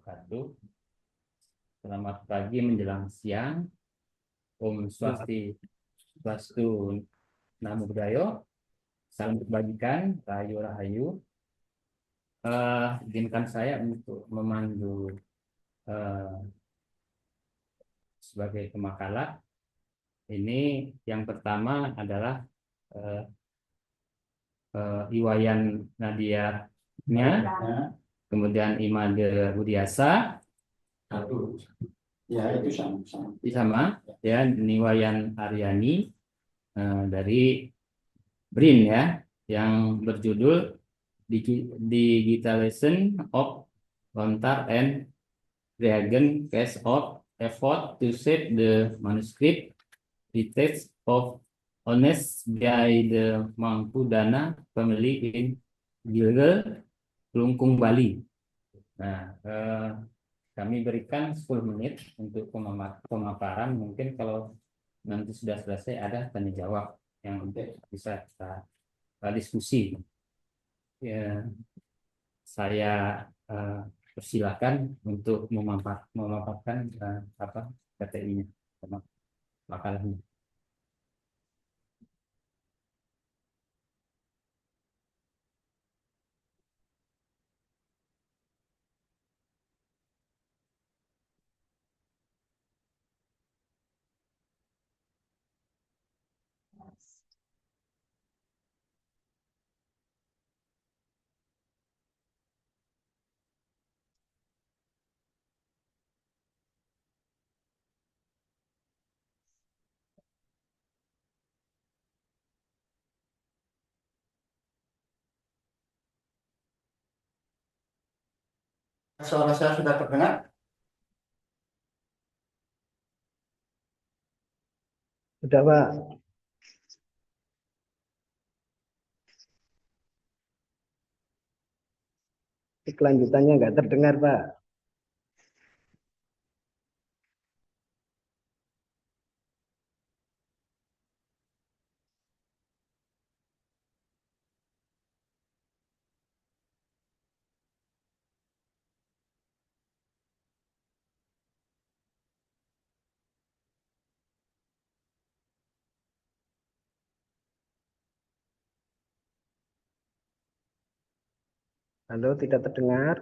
wabarakatuh. Selamat pagi menjelang siang. Om Swastiastu, Namo Buddhaya. Salam kebajikan, Rahayu Rahayu. Izinkan saya untuk memandu eh, sebagai pemakalah. Ini yang pertama adalah eh, Iwayan Nadianya, kemudian Imade Budiasa, Ya, itu sama-sama. sama ya, Niwayan Aryani dari BRIN ya, yang berjudul Digitalization of Lontar and Dragon Case of Effort to Save the Manuscript Details of Honest by the Mangkudana Family in Gilgel, Kelungkung, Bali. Nah, kami berikan 10 menit untuk pemaparan. Mungkin kalau nanti sudah selesai ada tanya jawab yang bisa kita diskusi. Ya, saya eh, persilakan untuk memaparkan apa KTI-nya, makalahnya. Suara saya sudah terdengar? Sudah, Pak. Kelanjutannya nggak terdengar, Pak. Halo, tidak terdengar.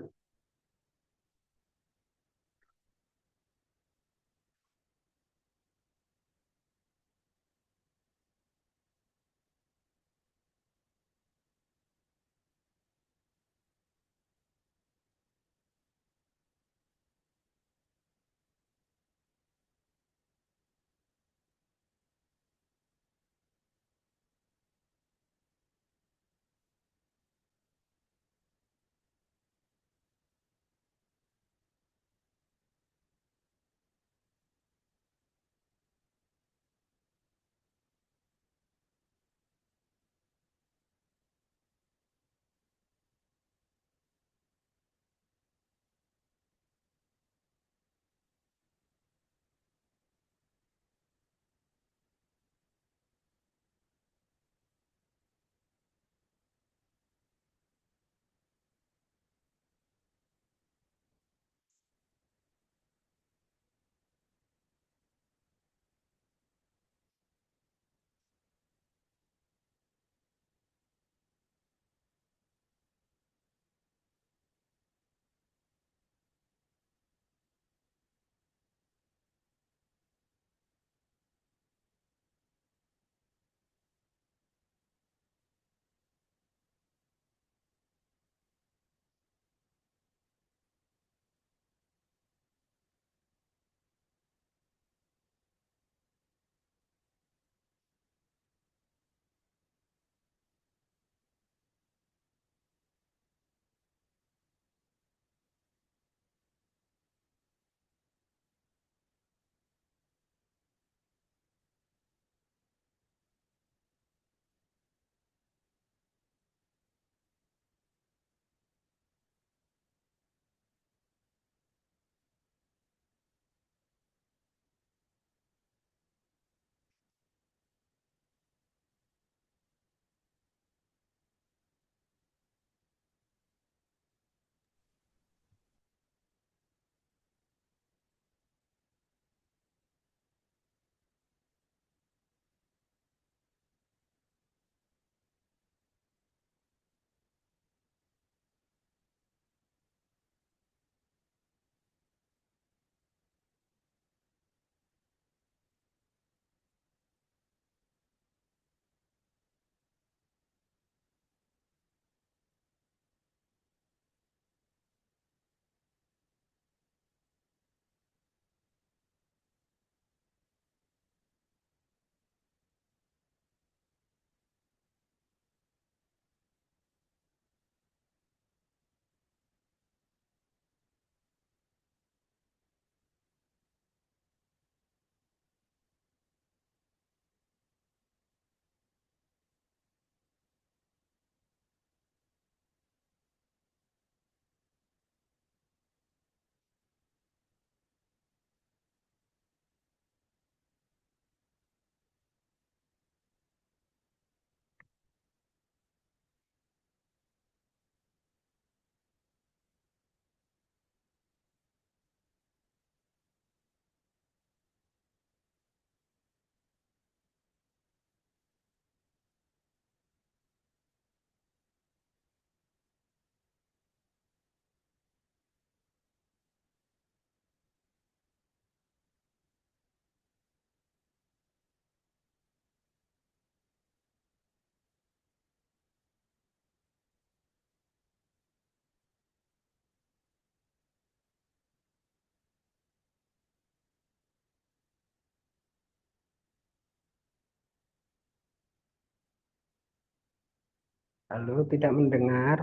Halo, tidak mendengar.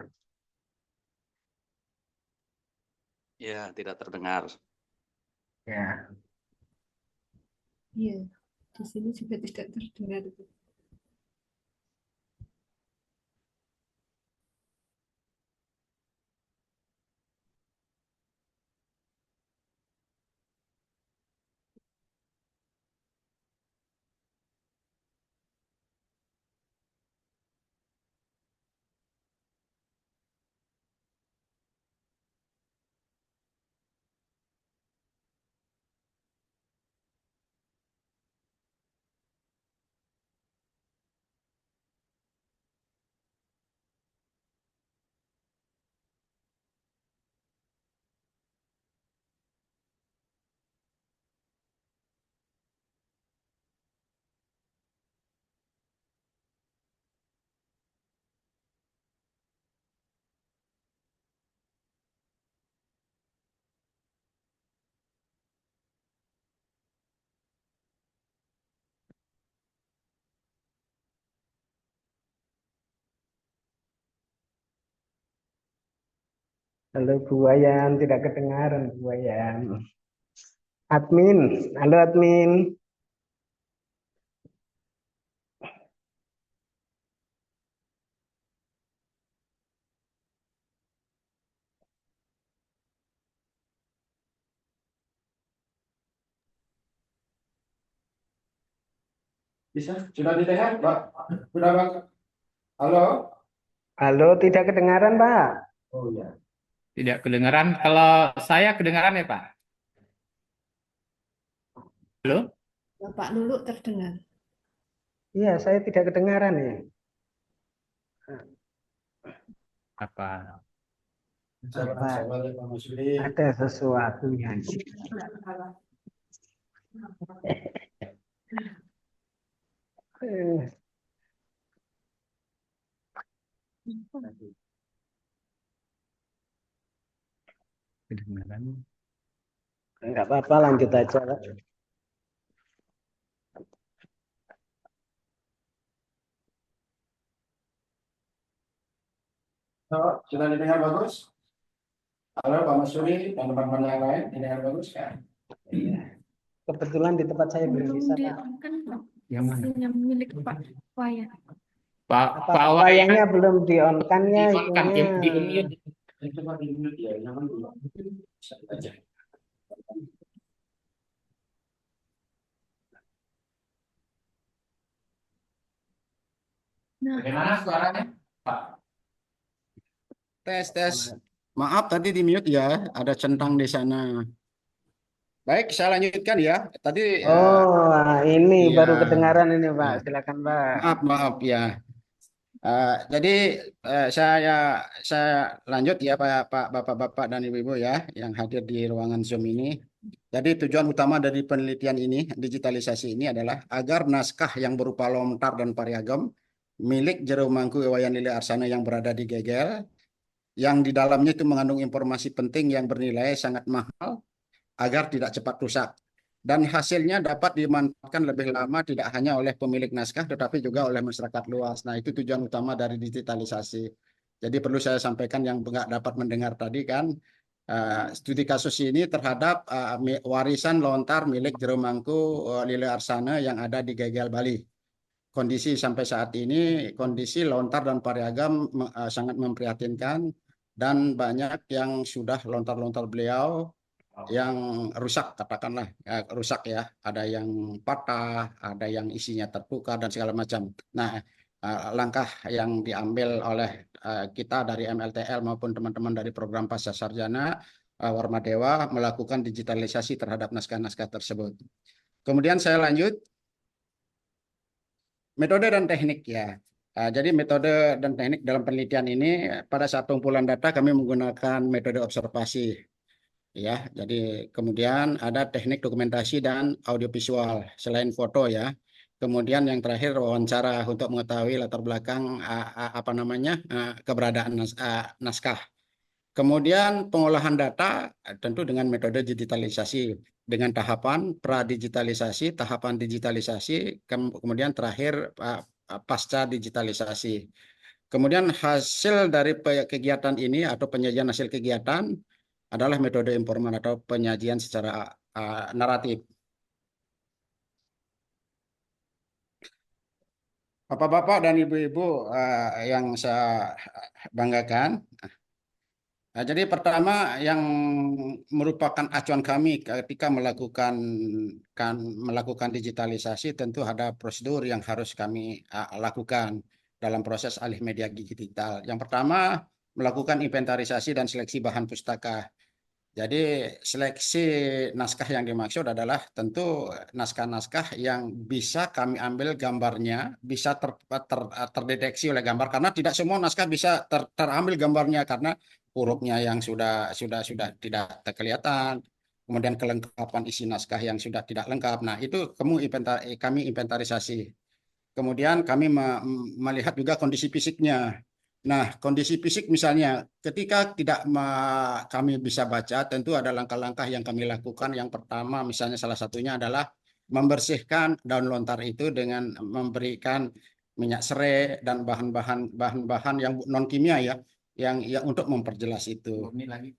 Ya, tidak terdengar. Ya, Iya, di sini juga tidak terdengar. halo Bu Wayan, tidak kedengaran Bu Wayan. Admin, halo admin. Bisa? Sudah didengar, Pak? Sudah, Pak? Halo? Halo, tidak kedengaran Pak. Oh ya. Tidak kedengaran. Kalau saya kedengaran ya, Pak? Halo? Bapak Lulu terdengar. Iya, saya tidak kedengaran ya. Apa? Apa? Sabar, Pak Masudi. Ada sesuatu yang Eh, Kedengaran. enggak apa-apa, lanjut aja Pak. Sudah didengar bagus? Halo, Pak Masudi dan teman-teman yang lain, didengar bagus kan? Iya. Kebetulan di tempat saya belum bisa Pak. Kan Yang mana? yang milik Pak Wayan. Pak Apa Pak wayangnya belum di-on-kan ya di-on-kan, itunya. di-unmute. Itu Pak di-mute ya, jangan dulu. Bisa aja. Nah, Bagaimana suaranya, Pak? Tes, tes. Maaf tadi di mute ya, ada centang di sana. Baik, saya lanjutkan ya. Tadi Oh, ini ya, baru kedengaran ini Pak. ya. Silakan Pak. Maaf ya. Jadi saya lanjut ya Pak Bapak-bapak dan Ibu-ibu ya yang hadir di ruangan Zoom ini. Jadi tujuan utama dari penelitian ini, digitalisasi ini adalah agar naskah yang berupa lontar dan pariagam milik Jero Mangku Wayan Lili Arsana yang berada di Gegel, yang di dalamnya itu mengandung informasi penting yang bernilai sangat mahal agar tidak cepat rusak. Dan hasilnya dapat dimanfaatkan lebih lama tidak hanya oleh pemilik naskah tetapi juga oleh masyarakat luas. Nah, itu tujuan utama dari digitalisasi. Jadi perlu saya sampaikan yang nggak dapat mendengar tadi kan, studi kasus ini terhadap warisan lontar milik Jero Mangku Lili Arsana yang ada di Gegel, Bali. Kondisi sampai saat ini, kondisi lontar dan pariagam sangat memprihatinkan dan banyak yang sudah lontar-lontar beliau yang rusak, katakanlah rusak ya, ada yang patah, ada yang isinya tertukar dan segala macam. Nah, langkah yang diambil oleh kita dari MLTL maupun teman-teman dari program Pasca Sarjana Warmadewa melakukan digitalisasi terhadap naskah-naskah tersebut. Kemudian saya lanjut metode dan teknik ya. Jadi metode dan teknik dalam penelitian ini pada saat pengumpulan data kami menggunakan metode observasi. Ya, jadi kemudian ada teknik dokumentasi dan audiovisual selain foto ya. Kemudian yang terakhir wawancara untuk mengetahui latar belakang keberadaan naskah. Kemudian pengolahan data tentu dengan metode digitalisasi dengan tahapan pradigitalisasi, tahapan digitalisasi, kemudian terakhir pasca digitalisasi. Kemudian hasil dari kegiatan ini atau penyajian hasil kegiatan adalah metode informal atau penyajian secara naratif. Bapak-bapak dan ibu-ibu yang saya banggakan. Nah, jadi pertama yang merupakan acuan kami ketika melakukan digitalisasi, tentu ada prosedur yang harus kami lakukan dalam proses alih media digital. Yang pertama, melakukan inventarisasi dan seleksi bahan pustaka. Jadi seleksi naskah yang dimaksud adalah tentu naskah-naskah yang bisa kami ambil gambarnya, bisa terdeteksi oleh gambar, karena tidak semua naskah bisa terambil gambarnya karena hurufnya yang sudah tidak kelihatan, kemudian kelengkapan isi naskah yang sudah tidak lengkap. Nah, itu kami inventarisasi. Kemudian kami melihat juga kondisi fisiknya. Nah, kondisi fisik misalnya ketika kami bisa baca, tentu ada langkah-langkah yang kami lakukan. Yang pertama misalnya salah satunya adalah membersihkan daun lontar itu dengan memberikan minyak serai dan bahan-bahan yang non kimia ya, yang untuk memperjelas itu.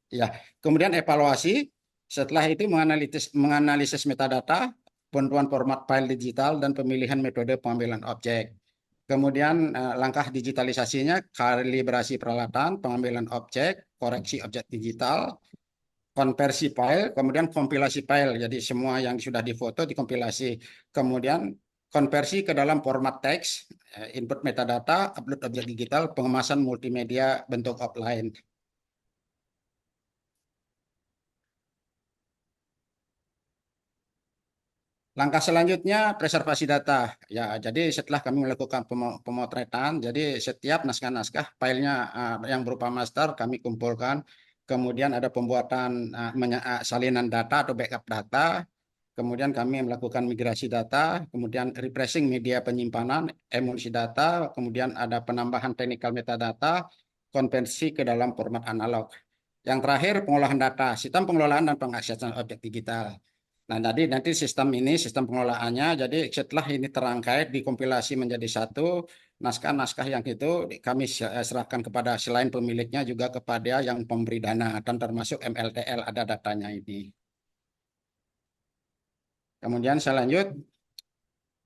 Ya, kemudian evaluasi. Setelah itu menganalisis metadata, penentuan format file digital, dan pemilihan metode pengambilan objek. Kemudian langkah digitalisasinya, kalibrasi peralatan, pengambilan objek, koreksi objek digital, konversi file, kemudian kompilasi file. Jadi semua yang sudah difoto dikompilasi. Kemudian konversi ke dalam format teks, input metadata, upload objek digital, pengemasan multimedia bentuk offline. Langkah selanjutnya preservasi data. Ya, jadi setelah kami melakukan pemotretan, jadi setiap naskah-naskah filenya yang berupa master kami kumpulkan. Kemudian ada pembuatan salinan data atau backup data. Kemudian kami melakukan migrasi data, kemudian refreshing media penyimpanan, emulsi data, kemudian ada penambahan technical metadata, konversi ke dalam format analog. Yang terakhir pengolahan data, sistem pengelolaan dan pengaksesan objek digital. Nah, jadi nanti sistem pengelolaannya, jadi setelah ini terangkai, dikompilasi menjadi satu, naskah-naskah yang itu kami serahkan kepada selain pemiliknya juga kepada yang pemberi dana, dan termasuk MLTL ada datanya ini. Kemudian saya lanjut.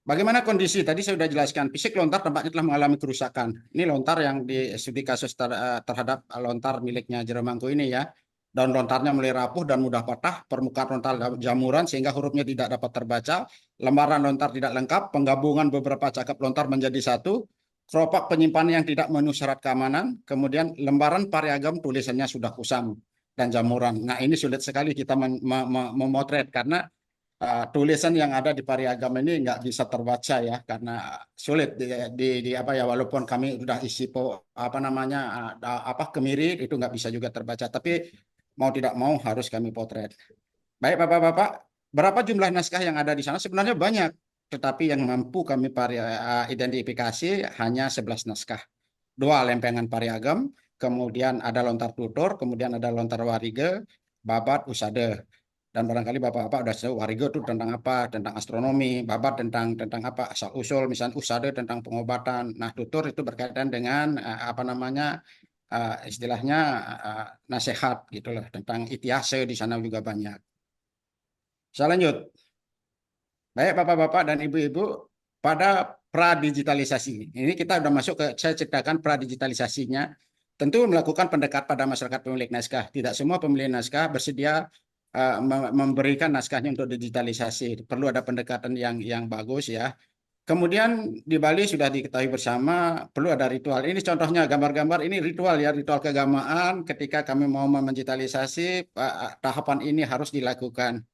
Bagaimana kondisi? Tadi saya sudah jelaskan, fisik lontar tampaknya telah mengalami kerusakan. Ini lontar yang di studi kasus terhadap lontar miliknya Jeromangku ini ya. Daun lontarnya mulai rapuh dan mudah patah, permukaan lontar jamuran sehingga hurufnya tidak dapat terbaca, lembaran lontar tidak lengkap, penggabungan beberapa cakap lontar menjadi satu, keropak penyimpanan yang tidak memenuhi syarat keamanan, kemudian lembaran pariagam tulisannya sudah kusam dan jamuran. Nah, ini sulit sekali kita memotret karena tulisan yang ada di pariagam ini nggak bisa terbaca ya, karena sulit apa ya, walaupun kami sudah isi kemiri itu nggak bisa juga terbaca, tapi mau tidak mau harus kami potret. Baik Bapak-bapak, berapa jumlah naskah yang ada di sana? Sebenarnya banyak, tetapi yang mampu kami identifikasi hanya 11 naskah. 2 lempengan pariagam, kemudian ada lontar tutur, kemudian ada lontar warige, babat, usade. Dan barangkali Bapak-bapak sudah tahu warige itu tentang apa, tentang astronomi, babat tentang apa, asal usul, misalnya usade tentang pengobatan. Nah, tutur itu berkaitan dengan istilahnya nasihat gitulah, tentang itiase di sana juga banyak. Saya lanjut. Baik Bapak-bapak dan Ibu-ibu, pada pradigitalisasi ini kita sudah masuk ke, saya ceritakan pradigitalisasinya. Tentu melakukan pendekat pada masyarakat pemilik naskah. Tidak semua pemilik naskah bersedia memberikan naskahnya untuk digitalisasi. Perlu ada pendekatan yang bagus ya. Kemudian di Bali sudah diketahui bersama perlu ada ritual. Ini contohnya gambar-gambar, ini ritual ya, ritual keagamaan. Ketika kami mau mendigitalisasi, tahapan ini harus dilakukan.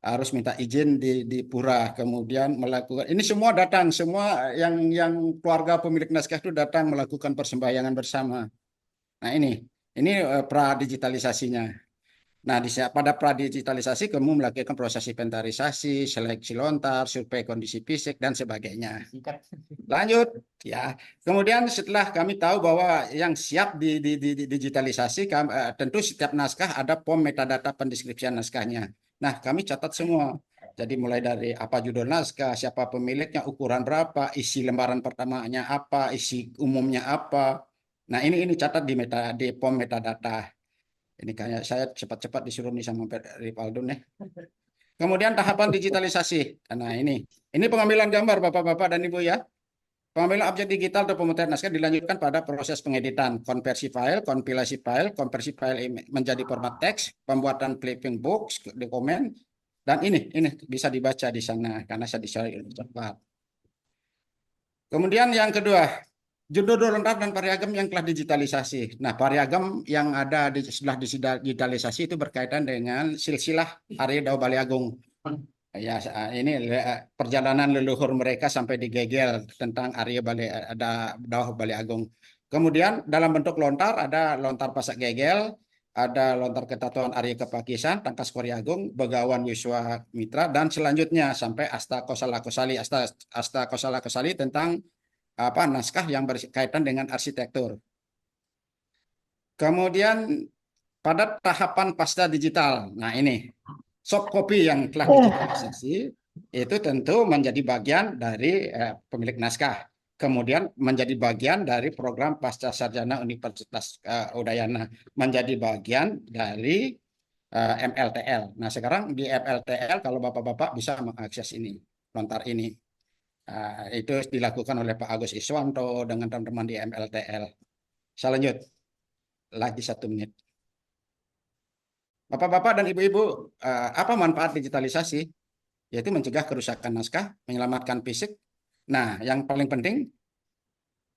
Harus minta izin di pura, kemudian melakukan. Ini semua datang, semua yang keluarga pemilik naskah itu datang melakukan persembahyangan bersama. Nah ini pradigitalisasinya. Nah, pada pradigitalisasi kamu melakukan proses inventarisasi, seleksi lontar, survei kondisi fisik, dan sebagainya. Lanjut, ya. Kemudian setelah kami tahu bahwa yang siap di digitalisasi, tentu setiap naskah ada POM metadata pendeskripsian naskahnya. Nah, kami catat semua. Jadi mulai dari apa judul naskah, siapa pemiliknya, ukuran berapa, isi lembaran pertamanya apa, isi umumnya apa. Nah, ini catat di POM metadata. Ini kayak saya cepat-cepat disuruh nih sama Pak Rivaldo nih. Kemudian tahapan digitalisasi. Nah, ini pengambilan gambar Bapak-bapak dan Ibu ya. Pengambilan objek digital atau pemutaran naskah dilanjutkan pada proses pengeditan, konversi file, kompilasi file, konversi file menjadi format teks, pembuatan flipping books, dokumen, dan ini bisa dibaca di sana karena saya disuruh cepat. Kemudian yang kedua, judul lengkap dan variagam yang telah digitalisasi. Nah, variagam yang ada setelah digitalisasi itu berkaitan dengan silsilah Arya Dao Bali Agung. Ya, ini perjalanan leluhur mereka sampai di Gegel tentang Arya Dao Bali Agung. Kemudian dalam bentuk lontar ada lontar Pasak Gegel, ada lontar Ketatuan Arya Kepakisan, Tangkas Kori Agung, Begawan Wiswa Mitra, dan selanjutnya sampai Asta Kosala Kosali tentang naskah yang berkaitan dengan arsitektur. Kemudian pada tahapan pasca digital, nah ini soft copy yang telah digitalisasi itu tentu menjadi bagian dari pemilik naskah. Kemudian menjadi bagian dari program pasca sarjana Universitas Udayana, menjadi bagian dari MLTL. Nah, sekarang di MLTL kalau Bapak-bapak bisa mengakses ini, lontar ini. Itu dilakukan oleh Pak Agus Iswanto dengan teman-teman di MLTL. Saya lanjut lagi 1 menit. Bapak-bapak dan ibu-ibu, apa manfaat digitalisasi? Yaitu mencegah kerusakan naskah, menyelamatkan fisik. Nah, yang paling penting,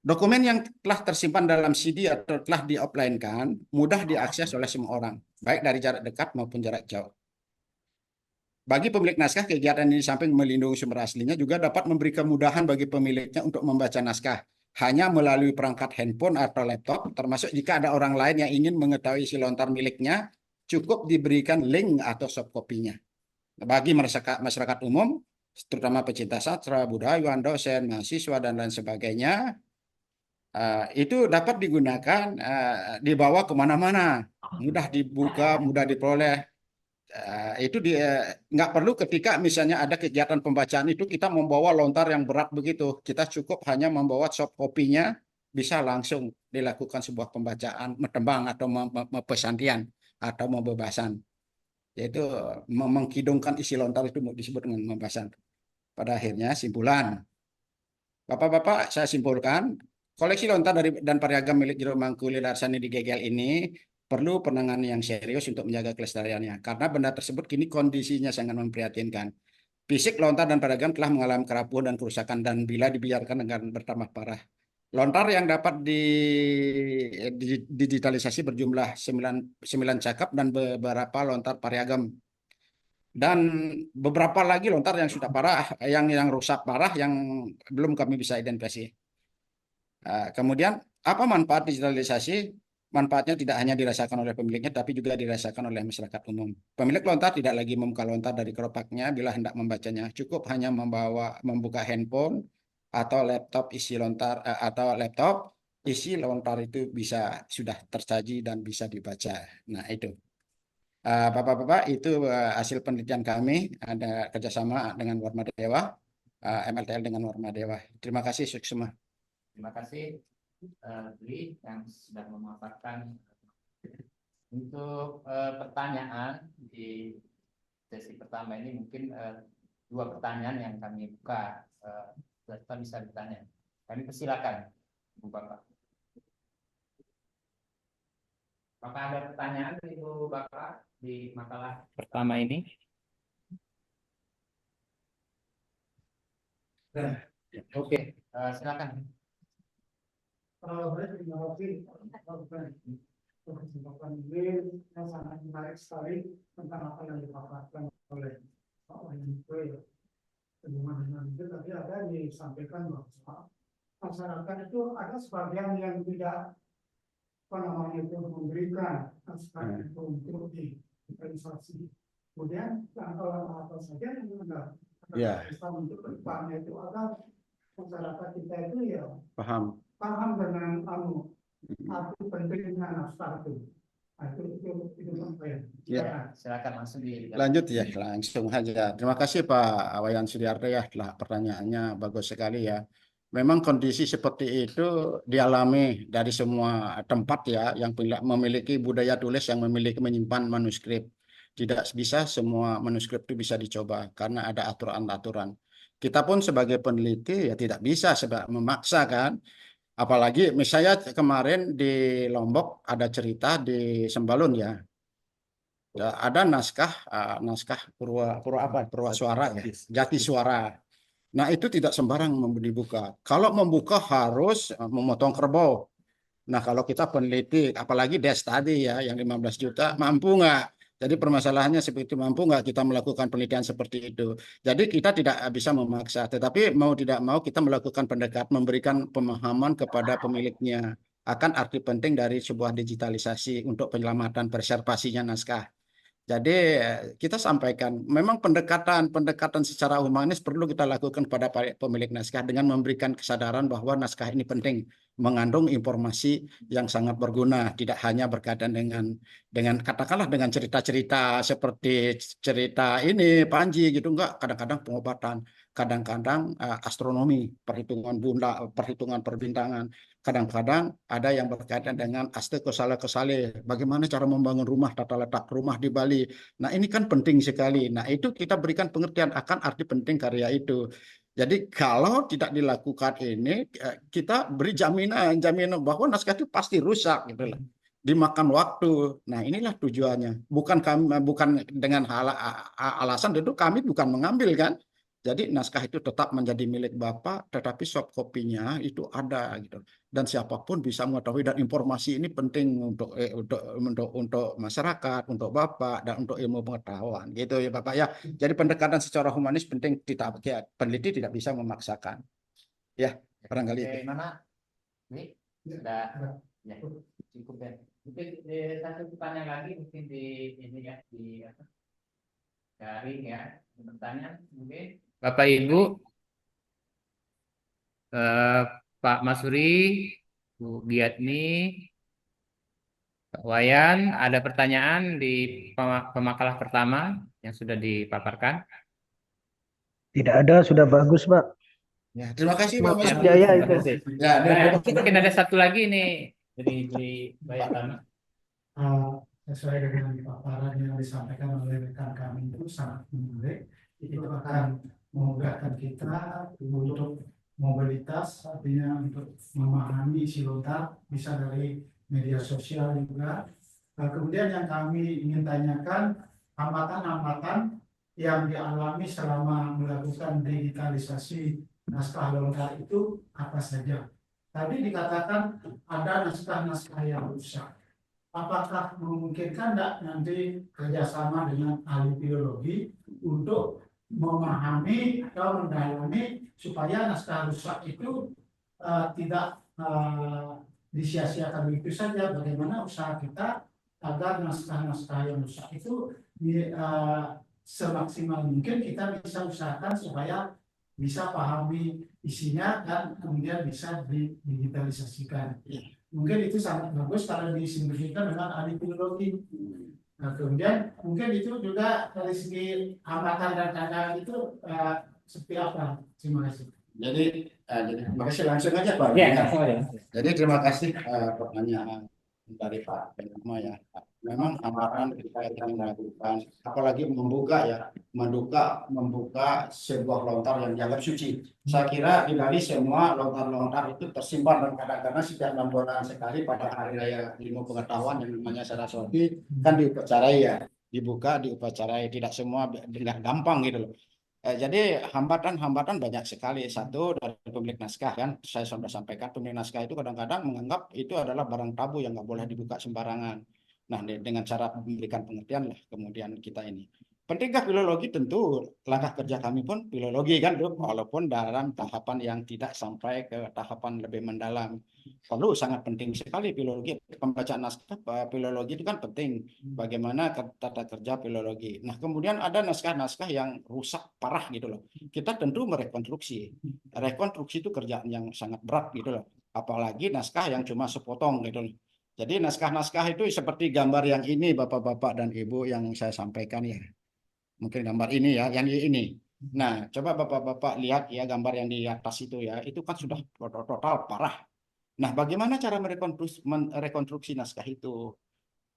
dokumen yang telah tersimpan dalam CD atau telah di-offline-kan mudah diakses oleh semua orang, baik dari jarak dekat maupun jarak jauh. Bagi pemilik naskah, kegiatan ini samping melindungi sumber aslinya juga dapat memberi kemudahan bagi pemiliknya untuk membaca naskah hanya melalui perangkat handphone atau laptop, termasuk jika ada orang lain yang ingin mengetahui isi lontar miliknya, cukup diberikan link atau soft copy-nya. Bagi masyarakat umum, terutama pecinta sastra, budayawan, dosen, mahasiswa, dan lain sebagainya, itu dapat digunakan, dibawa kemana-mana, mudah dibuka, mudah diperoleh. Itu nggak perlu ketika misalnya ada kegiatan pembacaan itu kita membawa lontar yang berat begitu. Kita cukup hanya membawa soft copy-nya, bisa langsung dilakukan sebuah pembacaan, tembang atau pesantian atau pembebasan. Yaitu mengkidungkan isi lontar itu disebut dengan pembebasan. Pada akhirnya simpulan. Bapak-bapak, saya simpulkan, koleksi lontar dan variagam milik Jero Mangkuli Darsani di Gegel ini perlu penanganan yang serius untuk menjaga kelestariannya. Karena benda tersebut kini kondisinya sangat memprihatinkan. Fisik lontar dan variagam telah mengalami kerapuhan dan kerusakan dan bila dibiarkan akan bertambah parah. Lontar yang dapat digitalisasi berjumlah 9 cakap dan beberapa lontar variagam. Dan beberapa lagi lontar yang sudah parah, yang rusak parah, yang belum kami bisa identifikasi. Kemudian, apa manfaat digitalisasi? Manfaatnya tidak hanya dirasakan oleh pemiliknya, tapi juga dirasakan oleh masyarakat umum. Pemilik lontar tidak lagi membuka lontar dari keropaknya bila hendak membacanya. Cukup hanya membuka handphone atau laptop isi lontar itu sudah tersaji dan bisa dibaca. Nah, itu. Bapak-bapak, itu hasil penelitian kami, ada kerjasama dengan Warma Dewa, MLTL dengan Warma Dewa. Terima kasih, sukses semua. Terima kasih Dwi yang sudah memaparkan. Untuk pertanyaan di sesi pertama ini mungkin 2 pertanyaan yang kami buka. Kita bisa bertanya. Kami persilakan, Ibu Bapak. Apakah ada pertanyaan Ibu Bapak di makalah pertama ini? Oke, silakan. Terima kasih kesempatan ini yang sangat menarik sekali tentang apa yang dipaparkan oleh Pak Wahyu. Dengan itu tadi ada disampaikan bahwa masyarakat itu ada sebagian yang tidak itu memberikan naskah itu untuk digitalisasi. Kemudian kalau apa saja yang benar untuk depannya itu agar masyarakat kita itu ya paham dengan arti pentingnya naskah itu. Nah, itu apa ya? Ya. Silakan langsung di. Lanjut ya, langsung aja. Terima kasih Pak Wayan Sudiarto ya, telah pertanyaannya bagus sekali ya. Memang kondisi seperti itu dialami dari semua tempat ya, yang memiliki budaya tulis, yang memiliki menyimpan manuskrip. Tidak bisa semua manuskrip itu bisa dicoba karena ada aturan-aturan. Kita pun sebagai peneliti ya tidak bisa memaksa kan. Apalagi misalnya kemarin di Lombok ada cerita di Sembalun ya. Ya, ada naskah purwa suara ya, jati suara. Nah, itu tidak sembarang dibuka. Kalau membuka harus memotong kerbau. Nah, kalau kita peneliti, apalagi des tadi ya, yang 15 juta, mampu nggak? Jadi permasalahannya seperti itu, mampu nggak kita melakukan penelitian seperti itu. Jadi kita tidak bisa memaksa, tetapi mau tidak mau kita melakukan pendekatan, memberikan pemahaman kepada pemiliknya akan arti penting dari sebuah digitalisasi untuk penyelamatan preservasinya naskah. Jadi kita sampaikan, memang pendekatan secara humanis perlu kita lakukan pada pemilik naskah dengan memberikan kesadaran bahwa naskah ini penting, mengandung informasi yang sangat berguna, tidak hanya berkaitan dengan katakanlah dengan cerita-cerita seperti cerita ini Panji gitu, enggak, kadang-kadang pengobatan, kadang-kadang astronomi, perhitungan perbintangan. Kadang-kadang ada yang berkaitan dengan aste kosale, bagaimana cara membangun rumah, tata letak rumah di Bali. Nah, ini kan penting sekali. Nah, itu kita berikan pengertian akan arti penting karya itu. Jadi kalau tidak dilakukan ini, kita beri jaminan bahwa naskah itu pasti rusak gitu lah. Dimakan waktu. Nah, inilah tujuannya. Bukan dengan alasan itu kami bukan mengambil kan. Jadi naskah itu tetap menjadi milik Bapak, tetapi soft copy-nya itu ada gitu. Dan siapapun bisa mengetahui, dan informasi ini penting untuk masyarakat, untuk Bapak, dan untuk ilmu pengetahuan gitu ya Bapak ya. Jadi pendekatan secara humanis penting, peneliti tidak bisa memaksakan. Ya, barangkali itu. Mana? Ini sudah ya, cukup ya. Mungkin satu pertanyaan lagi mungkin di ini ya, di apa? Daring ya. Pertanyaan mungkin Bapak Ibu, Pak Masuri, Bu Giatni, Pak Wayan, ada pertanyaan di pemakalah pertama yang sudah dipaparkan? Tidak ada, sudah bagus, Pak. Ya, terima kasih Pak Maksud Mas. Jaya itu. Ya, Mungkin ada satu lagi nih dari Bayan Tama. Sesuai dengan paparan yang disampaikan oleh rekan kami itu sangat menarik. Itu akan memudahkan kita untuk mobilitas, artinya untuk memahami isi lontar, bisa dari media sosial juga. Kemudian yang kami ingin tanyakan, hambatan-hambatan yang dialami selama melakukan digitalisasi naskah lontar itu apa saja? Tadi dikatakan ada naskah-naskah yang rusak. Apakah memungkinkan tidak nanti kerjasama dengan ahli biologi untuk memahami atau mendalami supaya naskah rusak itu tidak disia-siakan begitu saja? Bagaimana usaha kita agar naskah-naskah yang rusak itu semaksimal mungkin kita bisa usahakan supaya bisa pahami isinya dan kemudian bisa didigitalisasikan. Mungkin itu sangat bagus kalau disinergikan dengan ahli filologi. Nah, kemudian mungkin itu juga dari segi hambatan dan tantangan itu seperti apa? Terima kasih. Jadi terima kasih, langsung aja Pak. Ya, Jadi terima kasih pertanyaan dari Pak Benama ya. Memang hambatan ketika kita melakukan, apalagi membuka sebuah lontar yang dianggap suci. Saya kira di Bali semua lontar-lontar itu tersimpan, dan kadang-kadang setiap 6 bulan sekali pada hari raya ilmu pengetahuan yang namanya Saraswati kan diupacarai ya, dibuka, diupacarai, tidak semua tidak gampang gitu loh. Jadi hambatan-hambatan banyak sekali. Satu dari pemilik naskah kan, saya sudah sampaikan pemilik naskah itu kadang-kadang menganggap itu adalah barang tabu yang nggak boleh dibuka sembarangan. Nah, dengan cara memberikan pengertian lah kemudian kita ini. Pentingkah filologi? Tentu langkah kerja kami pun filologi kan, walaupun dalam tahapan yang tidak sampai ke tahapan lebih mendalam. Perlu, sangat penting sekali filologi. Pembacaan naskah filologi itu kan penting. Bagaimana tata kerja filologi. Nah, kemudian ada naskah-naskah yang rusak parah gitu loh. Kita tentu merekonstruksi. Rekonstruksi itu kerjaan yang sangat berat gitu loh. Apalagi naskah yang cuma sepotong gitu loh. Jadi naskah-naskah itu seperti gambar yang ini Bapak-bapak dan Ibu yang saya sampaikan ya. Mungkin gambar ini ya, yang ini. Nah, coba Bapak-bapak lihat ya gambar yang di atas itu ya, itu kan sudah total parah. Nah, bagaimana cara merekonstruksi naskah itu?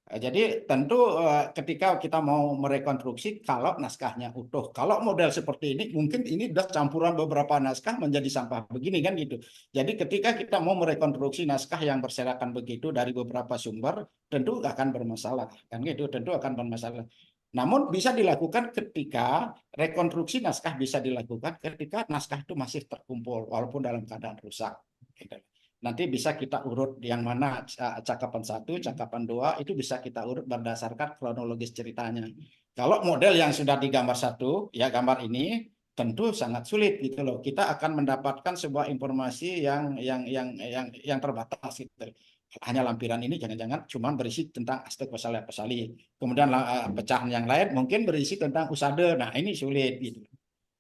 Jadi tentu ketika kita mau merekonstruksi kalau naskahnya utuh. Kalau model seperti ini mungkin ini sudah campuran beberapa naskah menjadi sampah begini kan gitu. Jadi ketika kita mau merekonstruksi naskah yang berserakan begitu dari beberapa sumber tentu akan bermasalah kan gitu, tentu akan bermasalah. Namun bisa dilakukan ketika rekonstruksi naskah bisa dilakukan ketika naskah itu masih terkumpul walaupun dalam keadaan rusak. Gitu. Nanti bisa kita urut yang mana cakapan 1, cakapan 2 itu bisa kita urut berdasarkan kronologis ceritanya. Kalau model yang sudah digambar 1, ya gambar ini tentu sangat sulit gitu loh. Kita akan mendapatkan sebuah informasi yang terbatas gitu. Hanya lampiran ini jangan-jangan cuma berisi tentang aspek pasali. Kemudian pecahan yang lain mungkin berisi tentang usade. Nah, ini sulit gitu.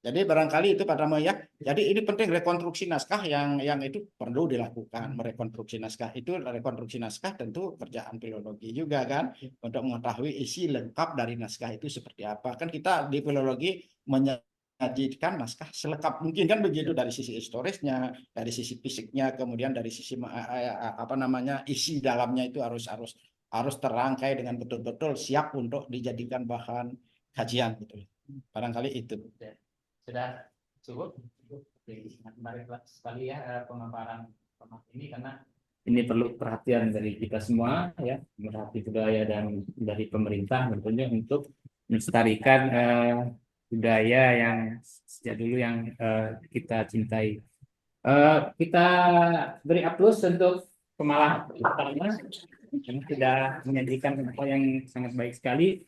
Jadi barangkali itu Pak Tama ya. Jadi ini penting rekonstruksi naskah yang itu perlu dilakukan. Merekonstruksi naskah itu rekonstruksi naskah tentu kerjaan filologi juga kan untuk mengetahui isi lengkap dari naskah itu seperti apa. Kan kita di filologi menyajikan naskah selengkap mungkin kan begitu dari sisi historisnya, dari sisi fisiknya, kemudian dari sisi apa namanya isi dalamnya itu harus terangkai dengan betul-betul siap untuk dijadikan bahan kajian gitu. Barangkali itu. Sudah cukup. Jadi sangat menarik sekali ya pemaparan ini karena ini perlu perhatian dari kita semua ya, pemerhati budaya dan dari pemerintah tentunya untuk melestarikan budaya yang sejak dulu yang kita cintai. Kita beri aplaus untuk pemalah utama yang sudah menyajikan apa yang sangat baik sekali.